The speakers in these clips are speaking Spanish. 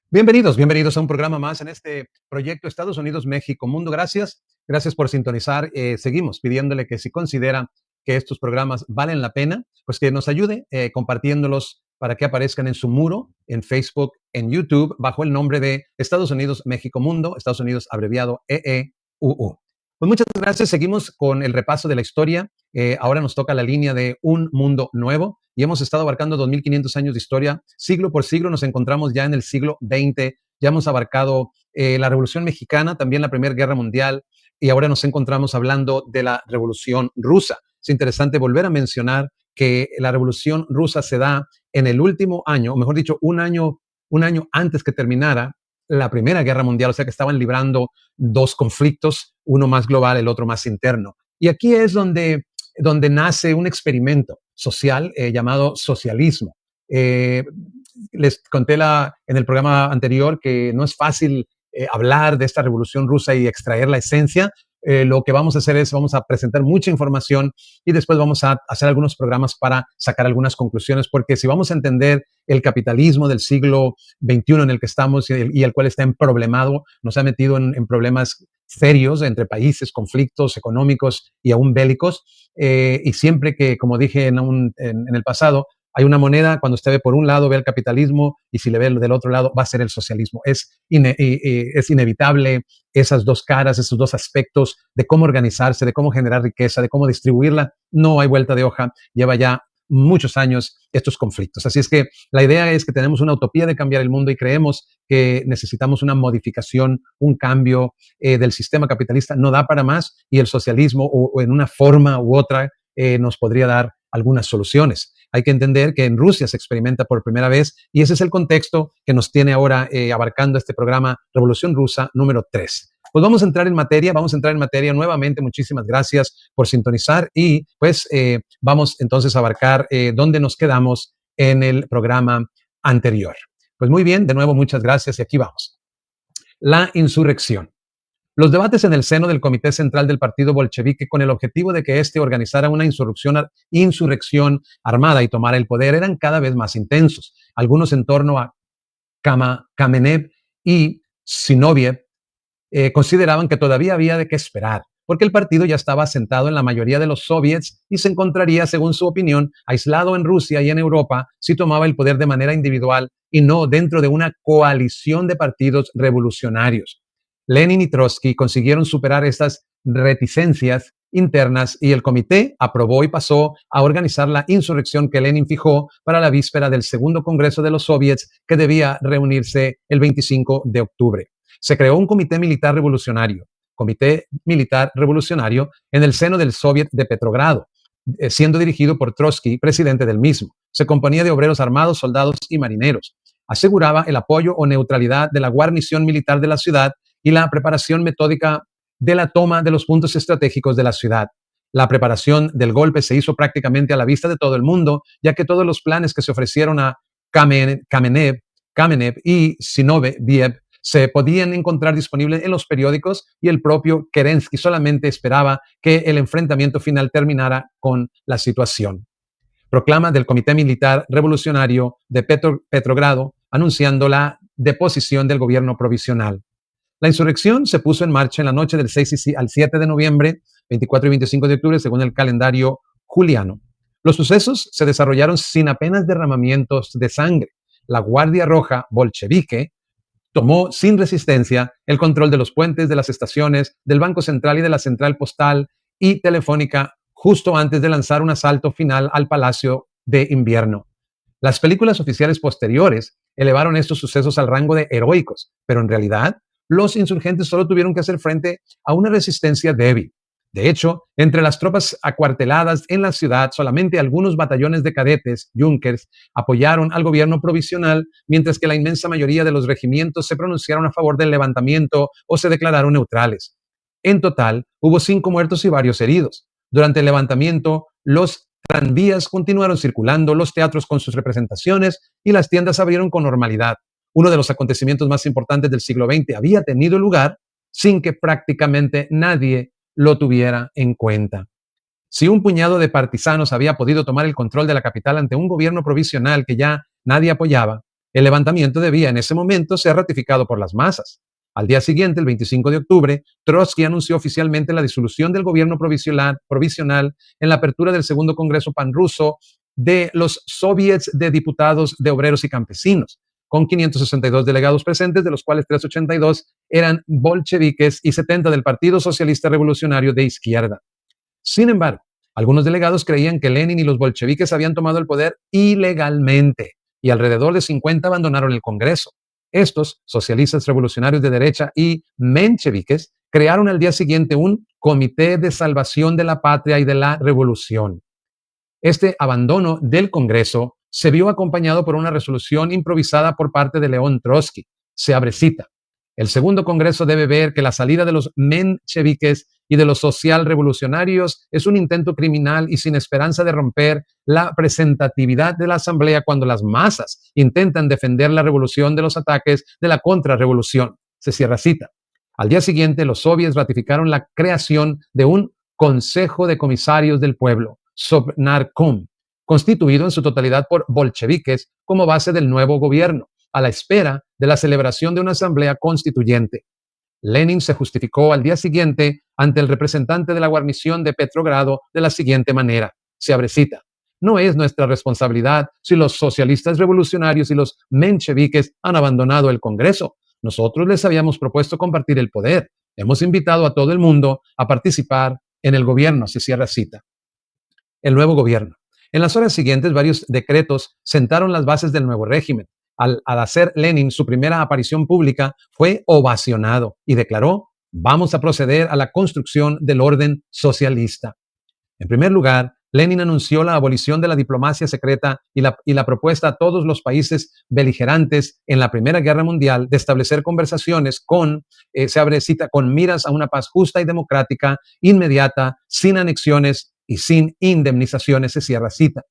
Bienvenidos a un programa más en este proyecto Estados Unidos, México, Mundo. Gracias por sintonizar. Seguimos pidiéndole que si considera que estos programas valen la pena, pues que nos ayude compartiéndolos para que aparezcan en su muro, en Facebook, en YouTube, bajo el nombre de Estados Unidos, México, Mundo, Estados Unidos abreviado EEUU. Pues muchas gracias. Seguimos con el repaso de la historia. Ahora nos toca la línea de Un Mundo Nuevo y hemos estado abarcando 2500 años de historia. Siglo por siglo nos encontramos ya en el siglo XX. Ya hemos abarcado la Revolución Mexicana, también la Primera Guerra Mundial, y ahora nos encontramos hablando de la Revolución Rusa. Es interesante volver a mencionar que la Revolución Rusa se da en el último año, o mejor dicho, un año antes que terminara la Primera Guerra Mundial, o sea que estaban librando dos conflictos, uno más global, el otro más interno. Y aquí es donde nace un experimento social llamado socialismo. Eh, Les conté en el programa anterior que no es fácil hablar de esta revolución rusa y extraer la esencia. Lo que vamos a hacer es, vamos a presentar mucha información y después vamos a hacer algunos programas para sacar algunas conclusiones, porque si vamos a entender el capitalismo del siglo XXI en el que estamos y el cual está emproblemado, nos ha metido en problemas serios entre países, conflictos económicos y aún bélicos, y siempre que, como dije en el pasado, hay una moneda, cuando usted ve por un lado, ve el capitalismo, y si le ve del otro lado, va a ser el socialismo. Es inevitable esas dos caras, esos dos aspectos de cómo organizarse, de cómo generar riqueza, de cómo distribuirla. No hay vuelta de hoja. Lleva ya muchos años estos conflictos. Así es que la idea es que tenemos una utopía de cambiar el mundo y creemos que necesitamos una modificación, un cambio del sistema capitalista. No da para más y el socialismo o en una forma u otra nos podría dar algunas soluciones. Hay que entender que en Rusia se experimenta por primera vez y ese es el contexto que nos tiene ahora abarcando este programa Revolución Rusa número 3. Pues vamos a entrar en materia nuevamente. Muchísimas gracias por sintonizar y pues vamos entonces a abarcar dónde nos quedamos en el programa anterior. Pues muy bien, de nuevo muchas gracias y aquí vamos. La insurrección. Los debates en el seno del Comité Central del Partido Bolchevique con el objetivo de que éste organizara una insurrección armada y tomara el poder eran cada vez más intensos. Algunos en torno a Kamenev y Zinoviev consideraban que todavía había de qué esperar, porque el partido ya estaba asentado en la mayoría de los soviets y se encontraría, según su opinión, aislado en Rusia y en Europa si tomaba el poder de manera individual y no dentro de una coalición de partidos revolucionarios. Lenin y Trotsky consiguieron superar estas reticencias internas y el comité aprobó y pasó a organizar la insurrección que Lenin fijó para la víspera del segundo Congreso de los Soviets que debía reunirse el 25 de octubre. Se creó un comité militar revolucionario en el seno del Soviet de Petrogrado, siendo dirigido por Trotsky, presidente del mismo. Se componía de obreros armados, soldados y marineros. Aseguraba el apoyo o neutralidad de la guarnición militar de la ciudad y la preparación metódica de la toma de los puntos estratégicos de la ciudad. La preparación del golpe se hizo prácticamente a la vista de todo el mundo, ya que todos los planes que se ofrecieron a Kamenev y Zinoviev se podían encontrar disponibles en los periódicos y el propio Kerensky solamente esperaba que el enfrentamiento final terminara con la situación. Proclama del Comité Militar Revolucionario de Petrogrado anunciando la deposición del gobierno provisional. La insurrección se puso en marcha en la noche del 6 al 7 de noviembre, 24 y 25 de octubre, según el calendario juliano. Los sucesos se desarrollaron sin apenas derramamientos de sangre. La Guardia Roja bolchevique tomó sin resistencia el control de los puentes, de las estaciones, del Banco Central y de la central postal y telefónica justo antes de lanzar un asalto final al Palacio de Invierno. Las películas oficiales posteriores elevaron estos sucesos al rango de heroicos, pero en realidad los insurgentes solo tuvieron que hacer frente a una resistencia débil. De hecho, entre las tropas acuarteladas en la ciudad, solamente algunos batallones de cadetes, Junkers, apoyaron al gobierno provisional, mientras que la inmensa mayoría de los regimientos se pronunciaron a favor del levantamiento o se declararon neutrales. En total, hubo 5 muertos y varios heridos. Durante el levantamiento, los tranvías continuaron circulando, los teatros con sus representaciones y las tiendas abrieron con normalidad. Uno de los acontecimientos más importantes del siglo XX había tenido lugar sin que prácticamente nadie lo tuviera en cuenta. Si un puñado de partisanos había podido tomar el control de la capital ante un gobierno provisional que ya nadie apoyaba, El levantamiento debía en ese momento ser ratificado por las masas. Al día siguiente, el 25 de octubre, Trotsky anunció oficialmente la disolución del gobierno provisional en la apertura del segundo Congreso panruso de los soviets de diputados de obreros y campesinos, con 562 delegados presentes, de los cuales 382 eran bolcheviques y 70 del Partido Socialista Revolucionario de Izquierda. Sin embargo, algunos delegados creían que Lenin y los bolcheviques habían tomado el poder ilegalmente y alrededor de 50 abandonaron el Congreso. Estos, socialistas revolucionarios de derecha y mencheviques, crearon al día siguiente un Comité de Salvación de la Patria y de la Revolución. Este abandono del Congreso se vio acompañado por una resolución improvisada por parte de León Trotsky. Se abre cita. El segundo Congreso debe ver que la salida de los mencheviques y de los socialrevolucionarios es un intento criminal y sin esperanza de romper la representatividad de la Asamblea cuando las masas intentan defender la revolución de los ataques de la contrarrevolución. Se cierra cita. Al día siguiente, los soviets ratificaron la creación de un Consejo de Comisarios del Pueblo, Sovnarkom, constituido en su totalidad por bolcheviques como base del nuevo gobierno, a la espera de la celebración de una asamblea constituyente. Lenin se justificó al día siguiente ante el representante de la guarnición de Petrogrado de la siguiente manera, se abre cita: no es nuestra responsabilidad si los socialistas revolucionarios y los mencheviques han abandonado el Congreso. Nosotros les habíamos propuesto compartir el poder. Hemos invitado a todo el mundo a participar en el gobierno, se cierra cita. El nuevo gobierno. En las horas siguientes, varios decretos sentaron las bases del nuevo régimen. Al hacer Lenin su primera aparición pública, fue ovacionado y declaró: vamos a proceder a la construcción del orden socialista. En primer lugar, Lenin anunció la abolición de la diplomacia secreta y la propuesta a todos los países beligerantes en la Primera Guerra Mundial de establecer conversaciones se abre cita, con miras a una paz justa y democrática, inmediata, sin anexiones y sin indemnizaciones, se cierra cita.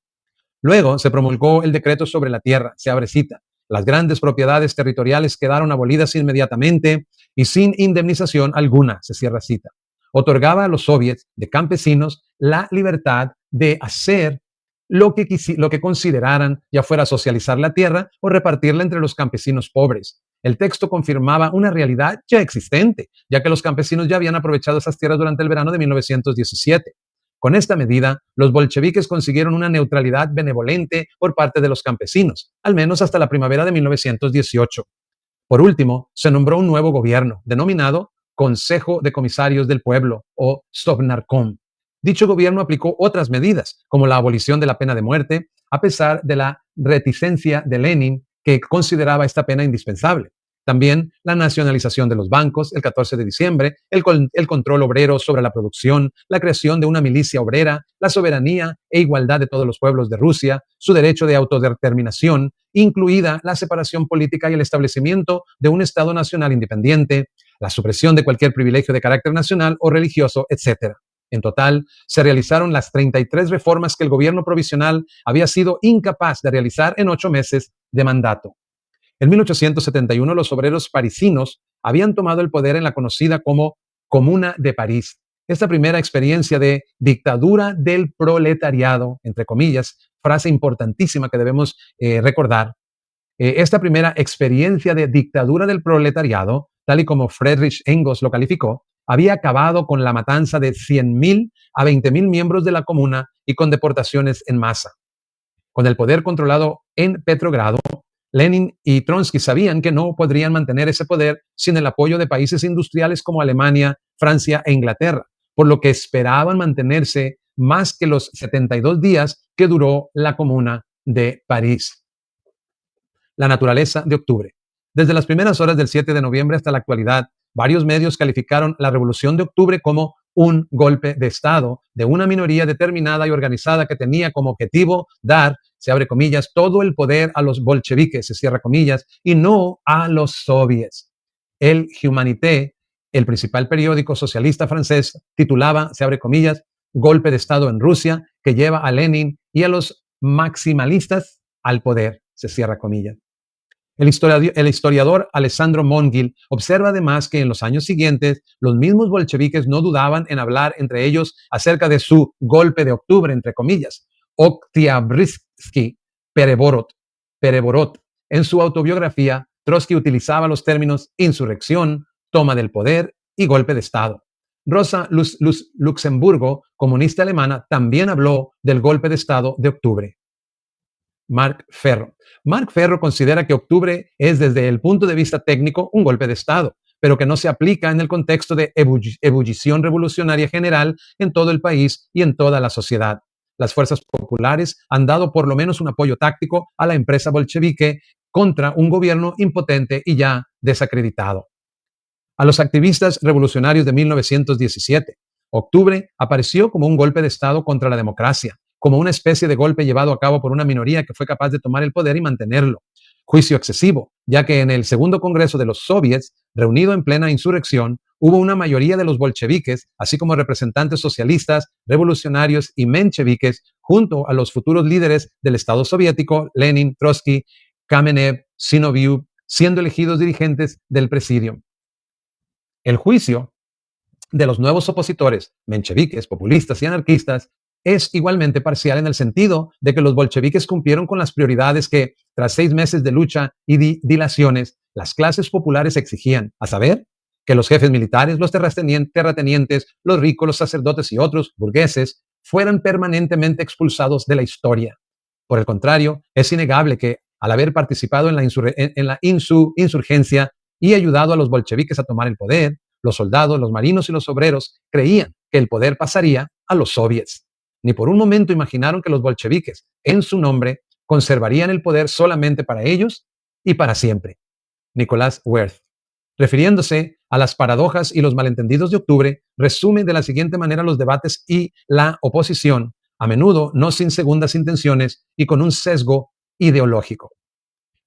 Luego se promulgó el decreto sobre la tierra, se abre cita. Las grandes propiedades territoriales quedaron abolidas inmediatamente y sin indemnización alguna, se cierra cita. Otorgaba a los soviets de campesinos la libertad de hacer lo que consideraran, ya fuera socializar la tierra o repartirla entre los campesinos pobres. El texto confirmaba una realidad ya existente, ya que los campesinos ya habían aprovechado esas tierras durante el verano de 1917. Con esta medida, los bolcheviques consiguieron una neutralidad benevolente por parte de los campesinos, al menos hasta la primavera de 1918. Por último, se nombró un nuevo gobierno, denominado Consejo de Comisarios del Pueblo, o Sovnarkom. Dicho gobierno aplicó otras medidas, como la abolición de la pena de muerte, a pesar de la reticencia de Lenin, que consideraba esta pena indispensable. También la nacionalización de los bancos el 14 de diciembre, el control obrero sobre la producción, la creación de una milicia obrera, la soberanía e igualdad de todos los pueblos de Rusia, su derecho de autodeterminación, incluida la separación política y el establecimiento de un Estado nacional independiente, la supresión de cualquier privilegio de carácter nacional o religioso, etc. En total, se realizaron las 33 reformas que el gobierno provisional había sido incapaz de realizar en 8 meses de mandato. En 1871, los obreros parisinos habían tomado el poder en la conocida como Comuna de París. Esta primera experiencia de dictadura del proletariado, entre comillas, frase importantísima que debemos recordar, esta primera experiencia de dictadura del proletariado, tal y como Friedrich Engels lo calificó, había acabado con la matanza de 100.000 a 20.000 miembros de la comuna y con deportaciones en masa. Con el poder controlado en Petrogrado, Lenin y Trotsky sabían que no podrían mantener ese poder sin el apoyo de países industriales como Alemania, Francia e Inglaterra, por lo que esperaban mantenerse más que los 72 días que duró la Comuna de París. La naturaleza de octubre. Desde las primeras horas del 7 de noviembre hasta la actualidad, varios medios calificaron la Revolución de Octubre como un golpe de Estado de una minoría determinada y organizada que tenía como objetivo dar, se abre comillas, todo el poder a los bolcheviques, se cierra comillas, y no a los soviets. El Humanité, el principal periódico socialista francés, titulaba, se abre comillas, golpe de Estado en Rusia que lleva a Lenin y a los maximalistas al poder, se cierra comillas. El historiador Alessandro Mongil observa además que en los años siguientes los mismos bolcheviques no dudaban en hablar entre ellos acerca de su golpe de octubre, entre comillas, Oktyabrski Perevorot, En su autobiografía, Trotsky utilizaba los términos insurrección, toma del poder y golpe de Estado. Rosa Luxemburgo, comunista alemana, también habló del golpe de Estado de octubre. Mark Ferro. Mark Ferro considera que octubre es, desde el punto de vista técnico, un golpe de Estado, pero que no se aplica en el contexto de ebullición revolucionaria general en todo el país y en toda la sociedad. Las fuerzas populares han dado por lo menos un apoyo táctico a la empresa bolchevique contra un gobierno impotente y ya desacreditado. A los activistas revolucionarios de 1917, octubre apareció como un golpe de Estado contra la democracia, como una especie de golpe llevado a cabo por una minoría que fue capaz de tomar el poder y mantenerlo. Juicio excesivo, ya que en el segundo congreso de los soviets, reunido en plena insurrección, hubo una mayoría de los bolcheviques, así como representantes socialistas, revolucionarios y mencheviques, junto a los futuros líderes del Estado soviético, Lenin, Trotsky, Kamenev, Zinoviev, siendo elegidos dirigentes del presidium. El juicio de los nuevos opositores, mencheviques, populistas y anarquistas, es igualmente parcial en el sentido de que los bolcheviques cumplieron con las prioridades que, tras 6 meses de lucha y dilaciones, las clases populares exigían, a saber, que los jefes militares, los terratenientes, los ricos, los sacerdotes y otros burgueses fueran permanentemente expulsados de la historia. Por el contrario, es innegable que, al haber participado en la insurgencia y ayudado a los bolcheviques a tomar el poder, los soldados, los marinos y los obreros creían que el poder pasaría a los soviets. Ni por un momento imaginaron que los bolcheviques, en su nombre, conservarían el poder solamente para ellos y para siempre. Nicolás Werth, refiriéndose a las paradojas y los malentendidos de octubre, resume de la siguiente manera los debates y la oposición, a menudo no sin segundas intenciones y con un sesgo ideológico.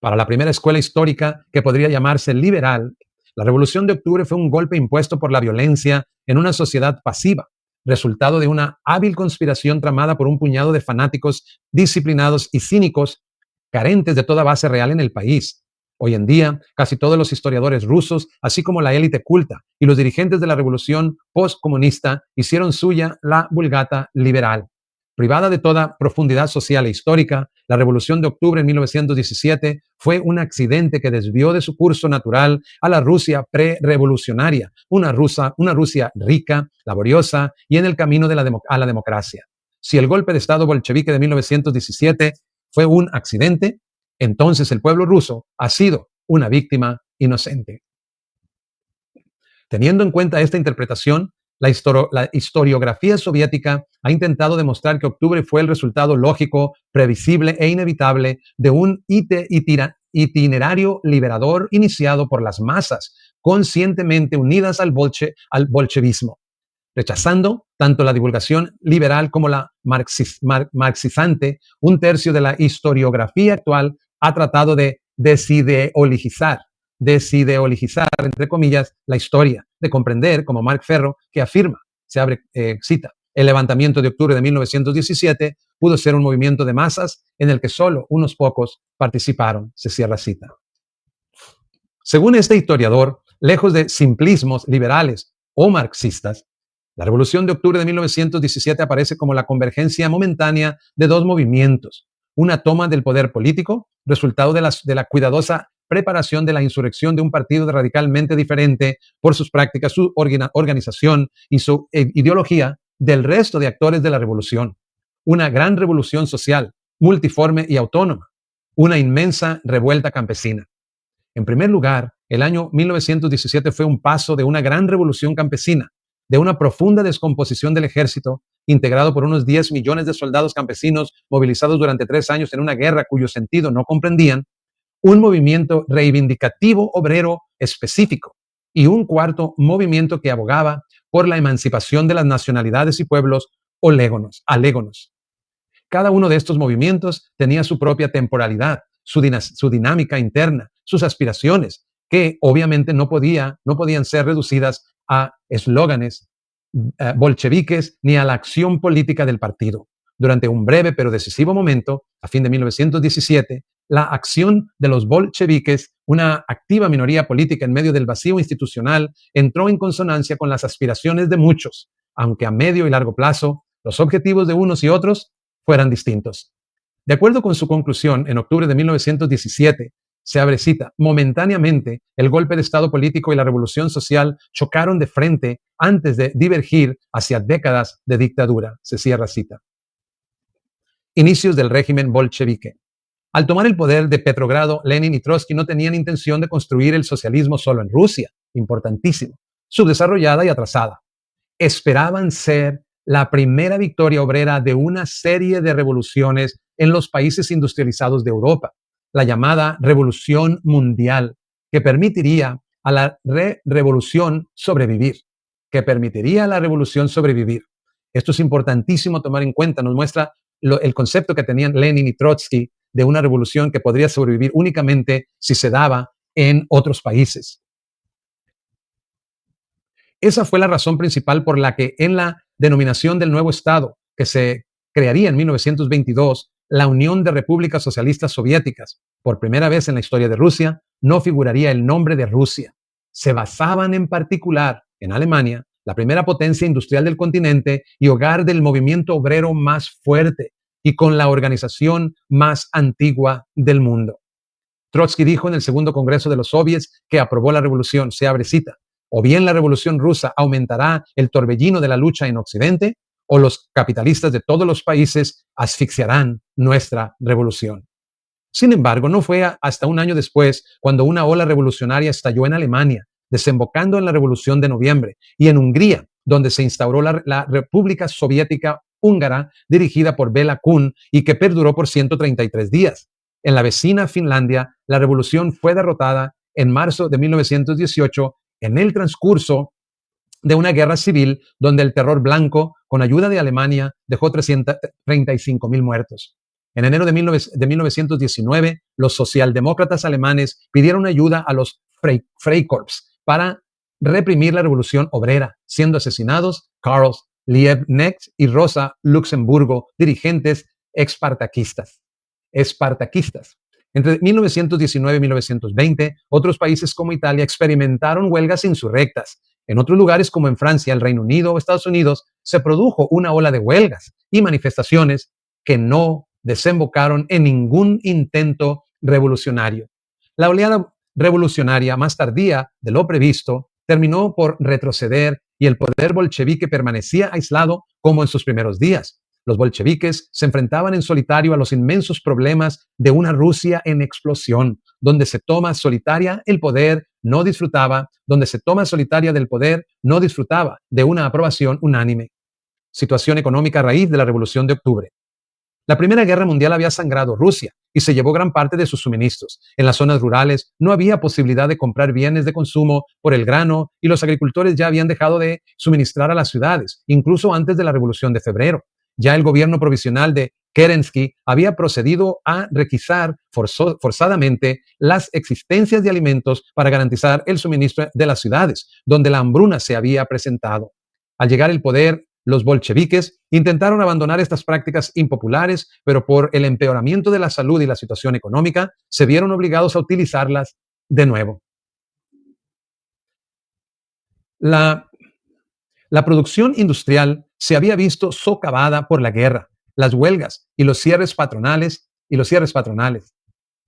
Para la primera escuela histórica, que podría llamarse liberal, la Revolución de Octubre fue un golpe impuesto por la violencia en una sociedad pasiva, resultado de una hábil conspiración tramada por un puñado de fanáticos disciplinados y cínicos, carentes de toda base real en el país. Hoy en día, casi todos los historiadores rusos, así como la élite culta y los dirigentes de la revolución postcomunista, hicieron suya la Vulgata liberal. Privada de toda profundidad social e histórica, la Revolución de Octubre en 1917 fue un accidente que desvió de su curso natural a la Rusia prerevolucionaria, una Rusia rica, laboriosa y en el camino a la democracia. Si el golpe de Estado bolchevique de 1917 fue un accidente, entonces el pueblo ruso ha sido una víctima inocente. Teniendo en cuenta esta interpretación, la historiografía soviética ha intentado demostrar que octubre fue el resultado lógico, previsible e inevitable de un itinerario liberador iniciado por las masas, conscientemente unidas al bolchevismo, rechazando tanto la divulgación liberal como la marxizante. Un tercio de la historiografía actual ha tratado de desideologizar, entre comillas, la historia, de comprender, como Mark Ferro, que afirma, se abre cita, el levantamiento de octubre de 1917 pudo ser un movimiento de masas en el que solo unos pocos participaron, se cierra cita. Según este historiador, lejos de simplismos liberales o marxistas, la Revolución de Octubre de 1917 aparece como la convergencia momentánea de dos movimientos: una toma del poder político, resultado de la cuidadosa preparación de la insurrección de un partido radicalmente diferente por sus prácticas, su organización y su ideología del resto de actores de la revolución. Una gran revolución social, multiforme y autónoma. Una inmensa revuelta campesina. En primer lugar, el año 1917 fue un paso de una gran revolución campesina, de una profunda descomposición del ejército, integrado por unos 10 millones de soldados campesinos movilizados durante 3 años en una guerra cuyo sentido no comprendían, un movimiento reivindicativo obrero específico y un cuarto movimiento que abogaba por la emancipación de las nacionalidades y pueblos alégonos. Cada uno de estos movimientos tenía su propia temporalidad, su dinámica interna, sus aspiraciones, que obviamente no podían ser reducidas a eslóganes bolcheviques ni a la acción política del partido. Durante un breve pero decisivo momento, a fin de 1917, la acción de los bolcheviques, una activa minoría política en medio del vacío institucional, entró en consonancia con las aspiraciones de muchos, aunque a medio y largo plazo los objetivos de unos y otros fueran distintos. De acuerdo con su conclusión, en octubre de 1917, Se abre cita. Momentáneamente, el golpe de Estado político y la revolución social chocaron de frente antes de divergir hacia décadas de dictadura. Se cierra cita. Inicios del régimen bolchevique. Al tomar el poder de Petrogrado, Lenin y Trotsky no tenían intención de construir el socialismo solo en Rusia, importantísimo, subdesarrollada y atrasada. Esperaban ser la primera victoria obrera de una serie de revoluciones en los países industrializados de Europa, la llamada Revolución Mundial, que permitiría a la revolución sobrevivir, Esto es importantísimo tomar en cuenta, nos muestra el concepto que tenían Lenin y Trotsky de una revolución que podría sobrevivir únicamente si se daba en otros países. Esa fue la razón principal por la que en la denominación del nuevo Estado, que se crearía en 1922, la Unión de Repúblicas Socialistas Soviéticas, por primera vez en la historia de Rusia, no figuraría el nombre de Rusia. Se basaban en particular en Alemania, la primera potencia industrial del continente y hogar del movimiento obrero más fuerte y con la organización más antigua del mundo. Trotsky dijo en el segundo Congreso de los Soviets que aprobó la revolución, se abre cita, o bien la revolución rusa aumentará el torbellino de la lucha en Occidente, o los capitalistas de todos los países asfixiarán nuestra revolución. Sin embargo, no fue hasta un año después cuando una ola revolucionaria estalló en Alemania, desembocando en la Revolución de Noviembre, y en Hungría, donde se instauró la República Soviética Húngara, dirigida por Béla Kun y que perduró por 133 días. En la vecina Finlandia, la revolución fue derrotada en marzo de 1918 en el transcurso de una guerra civil donde el terror blanco, con ayuda de Alemania, dejó 335,000 muertos. En enero de 1919, los socialdemócratas alemanes pidieron ayuda a los Freikorps para reprimir la revolución obrera, siendo asesinados Karl Liebknecht y Rosa Luxemburgo, dirigentes espartaquistas. Entre 1919 y 1920, otros países como Italia experimentaron huelgas insurrectas. En otros lugares como en Francia, el Reino Unido o Estados Unidos, se produjo una ola de huelgas y manifestaciones que no desembocaron en ningún intento revolucionario. La oleada revolucionaria más tardía de lo previsto terminó por retroceder y el poder bolchevique permanecía aislado como en sus primeros días. Los bolcheviques se enfrentaban en solitario a los inmensos problemas de una Rusia en explosión, donde se toma solitaria el poder, no disfrutaba, de una aprobación unánime. Situación económica a raíz de la Revolución de Octubre. La Primera Guerra Mundial había sangrado Rusia y se llevó gran parte de sus suministros. En las zonas rurales no había posibilidad de comprar bienes de consumo por el grano y los agricultores ya habían dejado de suministrar a las ciudades, incluso antes de la Revolución de Febrero. Ya el gobierno provisional de Kerensky había procedido a requisar forzadamente las existencias de alimentos para garantizar el suministro de las ciudades, donde la hambruna se había presentado. Al llegar al poder, los bolcheviques intentaron abandonar estas prácticas impopulares, pero por el empeoramiento de la salud y la situación económica, se vieron obligados a utilizarlas de nuevo. La producción industrial se había visto socavada por la guerra, las huelgas y los cierres patronales.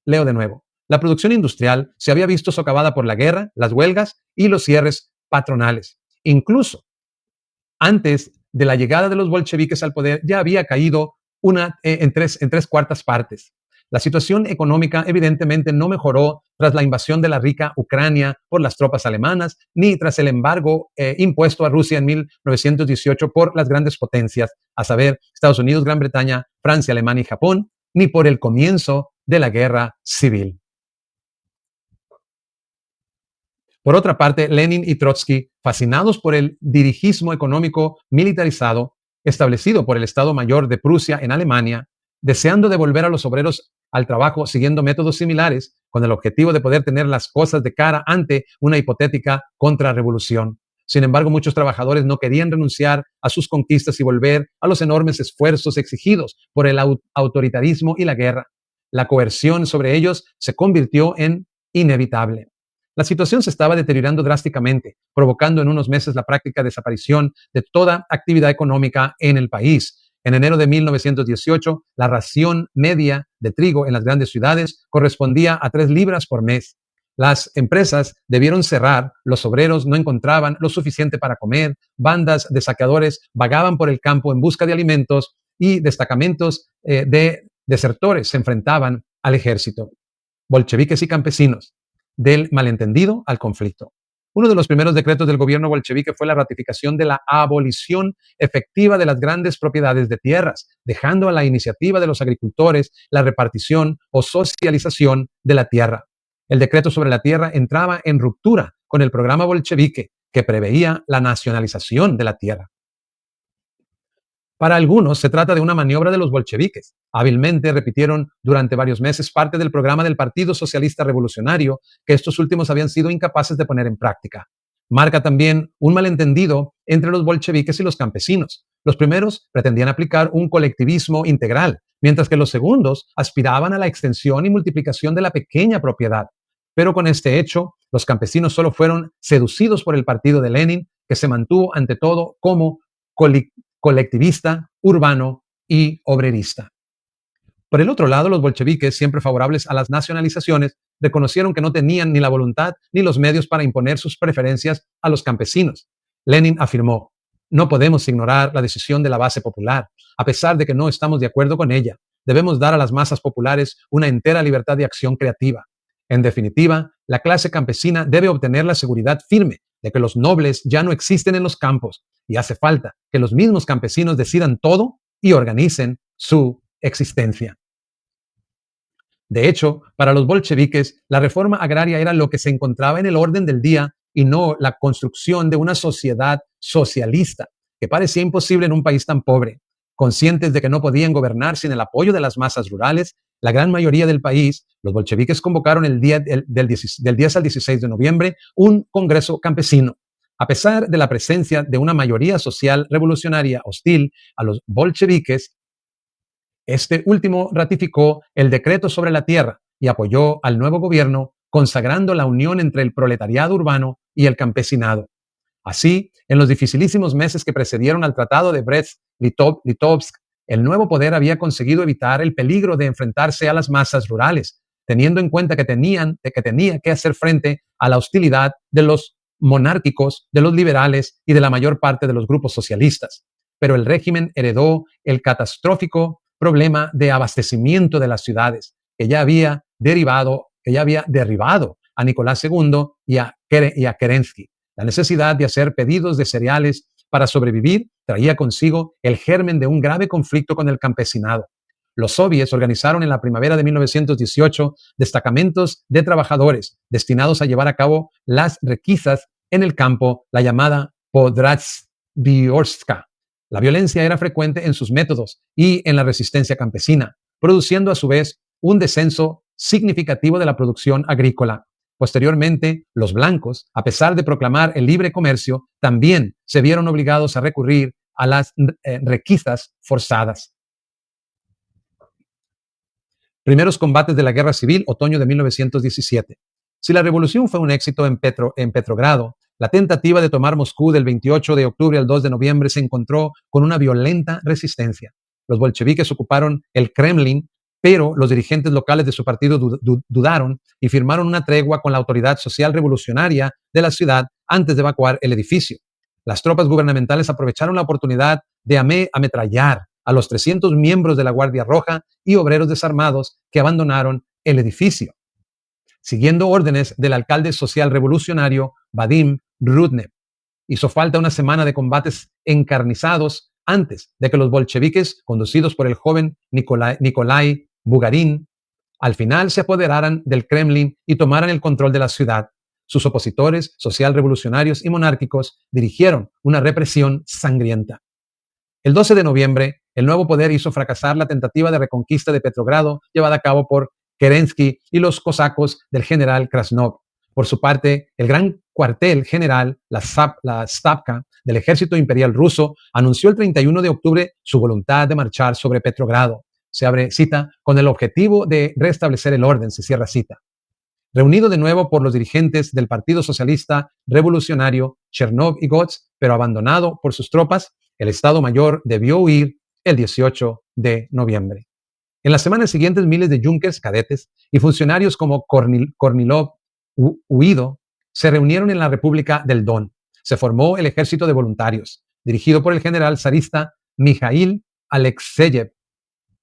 Leo de nuevo. La producción industrial se había visto socavada por la guerra, las huelgas y los cierres patronales. Incluso antes de la llegada de los bolcheviques al poder, ya había caído en tres cuartas partes. La situación económica evidentemente no mejoró tras la invasión de la rica Ucrania por las tropas alemanas, ni tras el embargo impuesto a Rusia en 1918 por las grandes potencias, a saber, Estados Unidos, Gran Bretaña, Francia, Alemania y Japón, ni por el comienzo de la guerra civil. Por otra parte, Lenin y Trotsky, fascinados por el dirigismo económico militarizado establecido por el Estado Mayor de Prusia en Alemania, deseando devolver a los obreros al trabajo siguiendo métodos similares, con el objetivo de poder tener las cosas de cara ante una hipotética contrarrevolución. Sin embargo, muchos trabajadores no querían renunciar a sus conquistas y volver a los enormes esfuerzos exigidos por el autoritarismo y la guerra. La coerción sobre ellos se convirtió en inevitable. La situación se estaba deteriorando drásticamente, provocando en unos meses la práctica desaparición de toda actividad económica en el país. En enero de 1918, la ración media de trigo en las grandes ciudades correspondía a 3 libras por mes. Las empresas debieron cerrar, los obreros no encontraban lo suficiente para comer, bandas de saqueadores vagaban por el campo en busca de alimentos y destacamentos de desertores se enfrentaban al ejército. Bolcheviques y campesinos, del malentendido al conflicto. Uno de los primeros decretos del gobierno bolchevique fue la ratificación de la abolición efectiva de las grandes propiedades de tierras, dejando a la iniciativa de los agricultores la repartición o socialización de la tierra. El decreto sobre la tierra entraba en ruptura con el programa bolchevique que preveía la nacionalización de la tierra. Para algunos se trata de una maniobra de los bolcheviques. Hábilmente repitieron durante varios meses parte del programa del Partido Socialista Revolucionario que estos últimos habían sido incapaces de poner en práctica. Marca también un malentendido entre los bolcheviques y los campesinos. Los primeros pretendían aplicar un colectivismo integral, mientras que los segundos aspiraban a la extensión y multiplicación de la pequeña propiedad. Pero con este hecho, los campesinos solo fueron seducidos por el partido de Lenin, que se mantuvo ante todo como colectivista, urbano y obrerista. Por el otro lado, los bolcheviques, siempre favorables a las nacionalizaciones, reconocieron que no tenían ni la voluntad ni los medios para imponer sus preferencias a los campesinos. Lenin afirmó: no podemos ignorar la decisión de la base popular, a pesar de que no estamos de acuerdo con ella. Debemos dar a las masas populares una entera libertad de acción creativa. En definitiva, la clase campesina debe obtener la seguridad firme de que los nobles ya no existen en los campos y hace falta que los mismos campesinos decidan todo y organicen su existencia. De hecho, para los bolcheviques, la reforma agraria era lo que se encontraba en el orden del día y no la construcción de una sociedad socialista, que parecía imposible en un país tan pobre. Conscientes de que no podían gobernar sin el apoyo de las masas rurales, la gran mayoría del país, los bolcheviques convocaron del 10 al 16 de noviembre un congreso campesino. A pesar de la presencia de una mayoría social revolucionaria hostil a los bolcheviques, este último ratificó el decreto sobre la tierra y apoyó al nuevo gobierno, consagrando la unión entre el proletariado urbano y el campesinado. Así, en los dificilísimos meses que precedieron al Tratado de Brest-Litovsk, el nuevo poder había conseguido evitar el peligro de enfrentarse a las masas rurales, teniendo en cuenta que tenía que hacer frente a la hostilidad de los monárquicos, de los liberales y de la mayor parte de los grupos socialistas. Pero el régimen heredó el catastrófico problema de abastecimiento de las ciudades, que ya había derribado a Nicolás II y a Kerensky. La necesidad de hacer pedidos de cereales para sobrevivir traía consigo el germen de un grave conflicto con el campesinado. Los soviets organizaron en la primavera de 1918 destacamentos de trabajadores destinados a llevar a cabo las requisas en el campo, la llamada Podrasbyorska. La violencia era frecuente en sus métodos y en la resistencia campesina, produciendo a su vez un descenso significativo de la producción agrícola. Posteriormente, los blancos, a pesar de proclamar el libre comercio, también se vieron obligados a recurrir a las requisas forzadas. Primeros combates de la Guerra Civil, otoño de 1917. Si la revolución fue un éxito en Petrogrado, la tentativa de tomar Moscú del 28 de octubre al 2 de noviembre se encontró con una violenta resistencia. Los bolcheviques ocuparon el Kremlin, pero los dirigentes locales de su partido dudaron y firmaron una tregua con la autoridad social revolucionaria de la ciudad antes de evacuar el edificio. Las tropas gubernamentales aprovecharon la oportunidad de ametrallar a los 300 miembros de la Guardia Roja y obreros desarmados que abandonaron el edificio, siguiendo órdenes del alcalde social revolucionario Vadim Rudnev. Hizo falta una semana de combates encarnizados antes de que los bolcheviques, conducidos por el joven Nikolai Bugarin, al final se apoderaran del Kremlin y tomaran el control de la ciudad. Sus opositores, socialrevolucionarios y monárquicos, dirigieron una represión sangrienta. El 12 de noviembre, el nuevo poder hizo fracasar la tentativa de reconquista de Petrogrado llevada a cabo por Kerensky y los cosacos del general Krasnov. Por su parte, el gran cuartel general, la Stavka, del ejército imperial ruso, anunció el 31 de octubre su voluntad de marchar sobre Petrogrado. Se abre cita, con el objetivo de restablecer el orden, se cierra cita. Reunido de nuevo por los dirigentes del Partido Socialista Revolucionario, Chernov y Gotz, pero abandonado por sus tropas, el Estado Mayor debió huir el 18 de noviembre. En las semanas siguientes, miles de yúnkers, cadetes y funcionarios como Kornilov, Huido, se reunieron en la República del Don. Se formó el Ejército de Voluntarios, dirigido por el general zarista Mijail Alekseyev.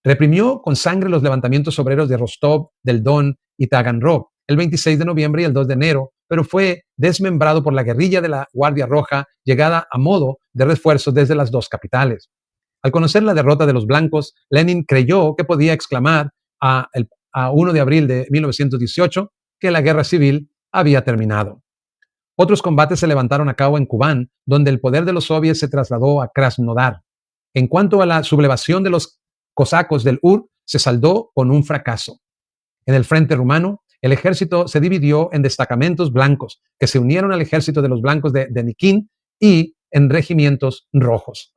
Reprimió con sangre los levantamientos obreros de Rostov, del Don y Taganrog el 26 de noviembre y el 2 de enero, pero fue desmembrado por la guerrilla de la Guardia Roja, llegada a modo de refuerzo desde las dos capitales. Al conocer la derrota de los blancos, Lenin creyó que podía exclamar a 1 de abril de 1918 que la guerra civil había terminado. Otros combates se levantaron a cabo en Kubán, donde el poder de los soviets se trasladó a Krasnodar. En cuanto a la sublevación de los cosacos del Ur, se saldó con un fracaso. En el frente rumano, el ejército se dividió en destacamentos blancos, que se unieron al ejército de los blancos de Denikin, y en regimientos rojos.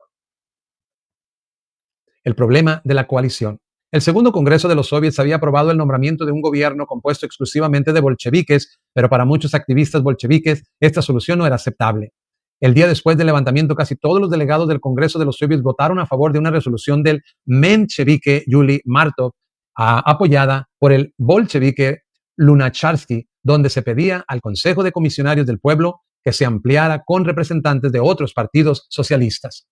El problema de la coalición. El segundo Congreso de los Soviets había aprobado el nombramiento de un gobierno compuesto exclusivamente de bolcheviques, pero para muchos activistas bolcheviques esta solución no era aceptable. El día después del levantamiento, casi todos los delegados del Congreso de los Soviets votaron a favor de una resolución del menchevique Yuli Martov, apoyada por el bolchevique Lunacharsky, donde se pedía al Consejo de Comisionarios del Pueblo que se ampliara con representantes de otros partidos socialistas.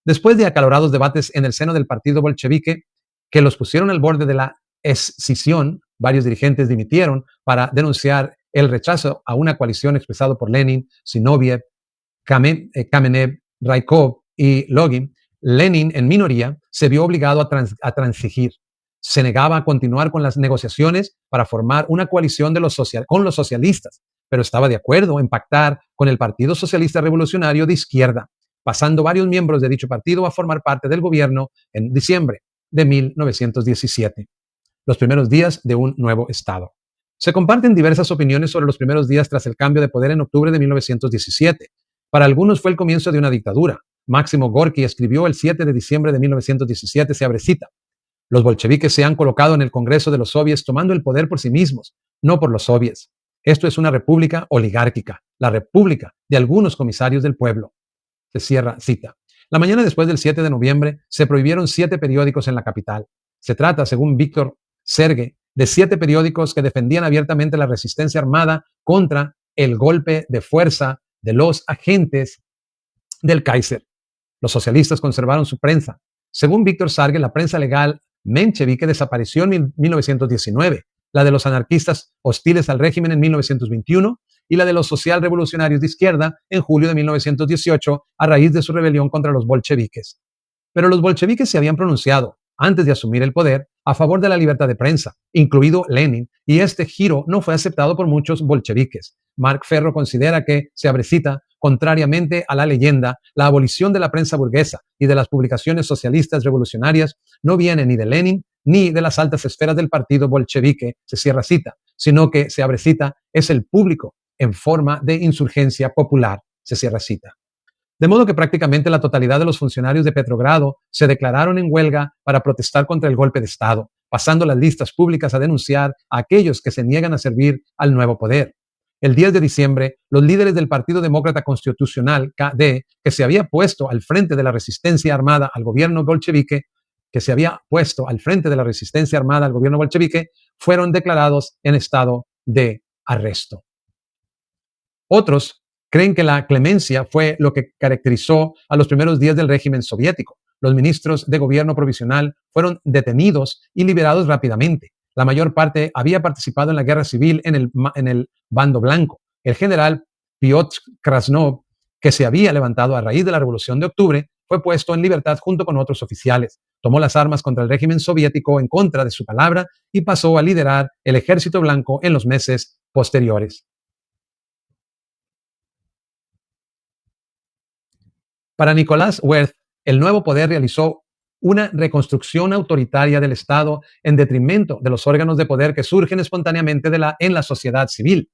Después de acalorados debates en el seno del partido bolchevique, que los pusieron al borde de la escisión, varios dirigentes dimitieron para denunciar el rechazo a una coalición expresado por Lenin, Zinoviev, Kamenev, Raikov y Login. Lenin, en minoría, se vio obligado a transigir. Se negaba a continuar con las negociaciones para formar una coalición con los socialistas, pero estaba de acuerdo en pactar con el Partido Socialista Revolucionario de Izquierda, pasando varios miembros de dicho partido a formar parte del gobierno en diciembre de 1917, los primeros días de un nuevo Estado. Se comparten diversas opiniones sobre los primeros días tras el cambio de poder en octubre de 1917. Para algunos fue el comienzo de una dictadura. Máximo Gorki escribió el 7 de diciembre de 1917, se abre cita: los bolcheviques se han colocado en el Congreso de los Soviets tomando el poder por sí mismos, no por los soviets. Esto es una república oligárquica, la república de algunos comisarios del pueblo. Se cierra cita. La mañana después del 7 de noviembre se prohibieron 7 periódicos en la capital. Se trata, según Víctor Serge, de 7 periódicos que defendían abiertamente la resistencia armada contra el golpe de fuerza de los agentes del Kaiser. Los socialistas conservaron su prensa. Según Víctor Sarge, la prensa legal menchevique desapareció en 1919, la de los anarquistas hostiles al régimen en 1921 y la de los social revolucionarios de izquierda en julio de 1918 a raíz de su rebelión contra los bolcheviques. Pero los bolcheviques se habían pronunciado, antes de asumir el poder, a favor de la libertad de prensa, incluido Lenin, y este giro no fue aceptado por muchos bolcheviques. Marc Ferro considera que, se abre cita, contrariamente a la leyenda, la abolición de la prensa burguesa y de las publicaciones socialistas revolucionarias no viene ni de Lenin ni de las altas esferas del partido bolchevique, se cierra cita, sino que, se abre cita, es el público en forma de insurgencia popular, se cierra cita. De modo que prácticamente la totalidad de los funcionarios de Petrogrado se declararon en huelga para protestar contra el golpe de Estado, pasando las listas públicas a denunciar a aquellos que se niegan a servir al nuevo poder. El 10 de diciembre, los líderes del Partido Demócrata Constitucional, KD, que se había puesto al frente de la resistencia armada al gobierno bolchevique, fueron declarados en estado de arresto. Otros creen que la clemencia fue lo que caracterizó a los primeros días del régimen soviético. Los ministros de gobierno provisional fueron detenidos y liberados rápidamente. La mayor parte había participado en la guerra civil en el bando blanco. El general Piotr Krasnov, que se había levantado a raíz de la Revolución de Octubre, fue puesto en libertad junto con otros oficiales. Tomó las armas contra el régimen soviético en contra de su palabra y pasó a liderar el ejército blanco en los meses posteriores. Para Nicolás Werth, el nuevo poder realizó una reconstrucción autoritaria del Estado en detrimento de los órganos de poder que surgen espontáneamente en la sociedad civil.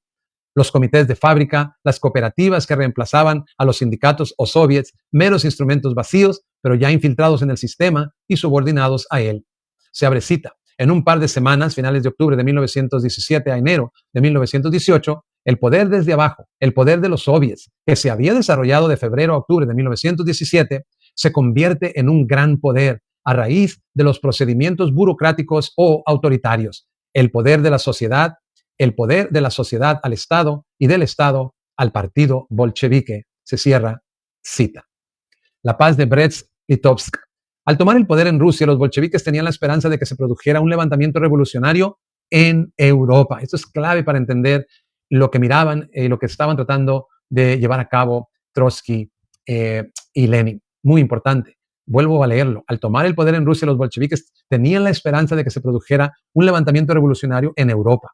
Los comités de fábrica, las cooperativas que reemplazaban a los sindicatos o soviets, meros instrumentos vacíos, pero ya infiltrados en el sistema y subordinados a él. Se abre cita. En un par de semanas, finales de octubre de 1917 a enero de 1918, el poder desde abajo, el poder de los soviets, que se había desarrollado de febrero a octubre de 1917, se convierte en un gran poder a raíz de los procedimientos burocráticos o autoritarios. El poder de la sociedad al Estado y del Estado al partido bolchevique. Se cierra cita. La paz de Brest-Litovsk. Al tomar el poder en Rusia, los bolcheviques tenían la esperanza de que se produjera un levantamiento revolucionario en Europa. Esto es clave para entender lo que miraban y lo que estaban tratando de llevar a cabo Trotsky y Lenin. Muy importante. Vuelvo a leerlo. Al tomar el poder en Rusia, los bolcheviques tenían la esperanza de que se produjera un levantamiento revolucionario en Europa.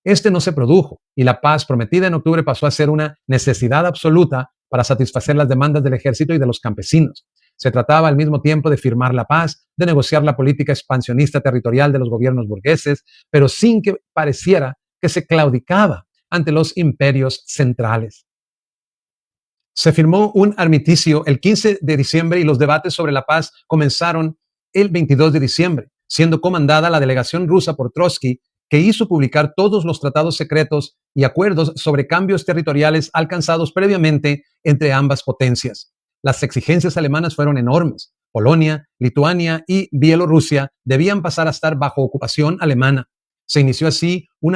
Este no se produjo y la paz prometida en octubre pasó a ser una necesidad absoluta para satisfacer las demandas del ejército y de los campesinos. Se trataba al mismo tiempo de firmar la paz, de negociar la política expansionista territorial de los gobiernos burgueses, pero sin que pareciera que se claudicaba ante los imperios centrales. Se firmó un armisticio el 15 de diciembre y los debates sobre la paz comenzaron el 22 de diciembre, siendo comandada la delegación rusa por Trotsky, que hizo publicar todos los tratados secretos y acuerdos sobre cambios territoriales alcanzados previamente entre ambas potencias. Las exigencias alemanas fueron enormes. Polonia, Lituania y Bielorrusia debían pasar a estar bajo ocupación alemana. Se inició así un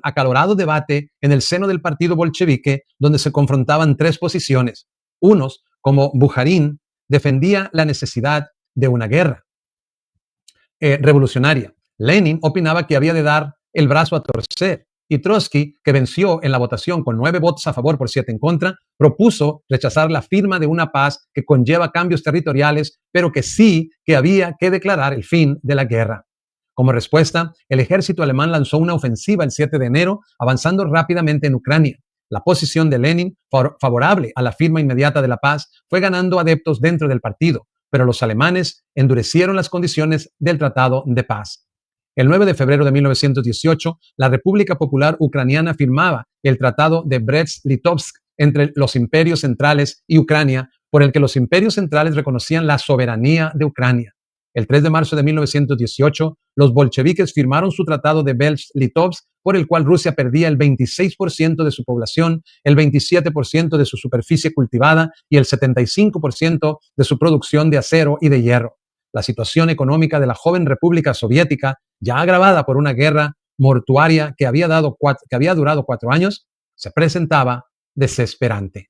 acalorado debate en el seno del partido bolchevique, donde se confrontaban tres posiciones. Unos, como Bujarin, defendía la necesidad de una guerra revolucionaria. Lenin opinaba que había de dar el brazo a torcer, y Trotsky, que venció en la votación con 9 votos a favor por 7 en contra, propuso rechazar la firma de una paz que conlleva cambios territoriales, pero que sí que había que declarar el fin de la guerra. Como respuesta, el ejército alemán lanzó una ofensiva el 7 de enero, avanzando rápidamente en Ucrania. La posición de Lenin, favorable a la firma inmediata de la paz, fue ganando adeptos dentro del partido, pero los alemanes endurecieron las condiciones del Tratado de Paz. El 9 de febrero de 1918, la República Popular Ucraniana firmaba el Tratado de Brest-Litovsk entre los imperios centrales y Ucrania, por el que los imperios centrales reconocían la soberanía de Ucrania. El 3 de marzo de 1918, los bolcheviques firmaron su Tratado de Brest-Litovsk, por el cual Rusia perdía el 26% de su población, el 27% de su superficie cultivada y el 75% de su producción de acero y de hierro. La situación económica de la joven República Soviética, ya agravada por una guerra mortuaria que había durado 4 años, se presentaba desesperante.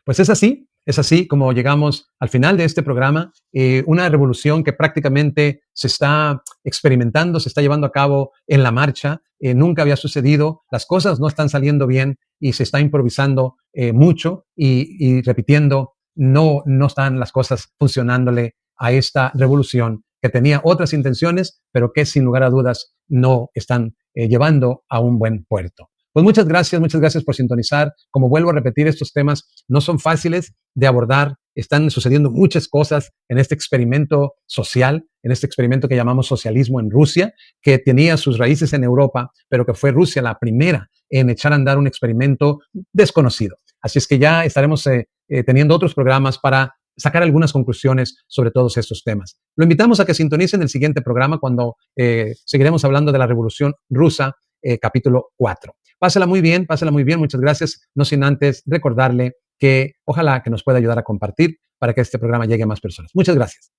Pues es así como llegamos al final de este programa, una revolución que prácticamente se está experimentando, se está llevando a cabo en la marcha, nunca había sucedido, las cosas no están saliendo bien y se está improvisando mucho y repitiendo, no están las cosas funcionándole a esta revolución que tenía otras intenciones, pero que sin lugar a dudas no están llevando a un buen puerto. Pues muchas gracias por sintonizar. Como vuelvo a repetir, estos temas no son fáciles de abordar. Están sucediendo muchas cosas en este experimento social, en este experimento que llamamos socialismo en Rusia, que tenía sus raíces en Europa, pero que fue Rusia la primera en echar a andar un experimento desconocido. Así es que ya estaremos teniendo otros programas para sacar algunas conclusiones sobre todos estos temas. Lo invitamos a que sintonicen el siguiente programa cuando seguiremos hablando de la Revolución Rusa, capítulo 4. Pásala muy bien, muchas gracias. No sin antes recordarle que ojalá que nos pueda ayudar a compartir para que este programa llegue a más personas. Muchas gracias.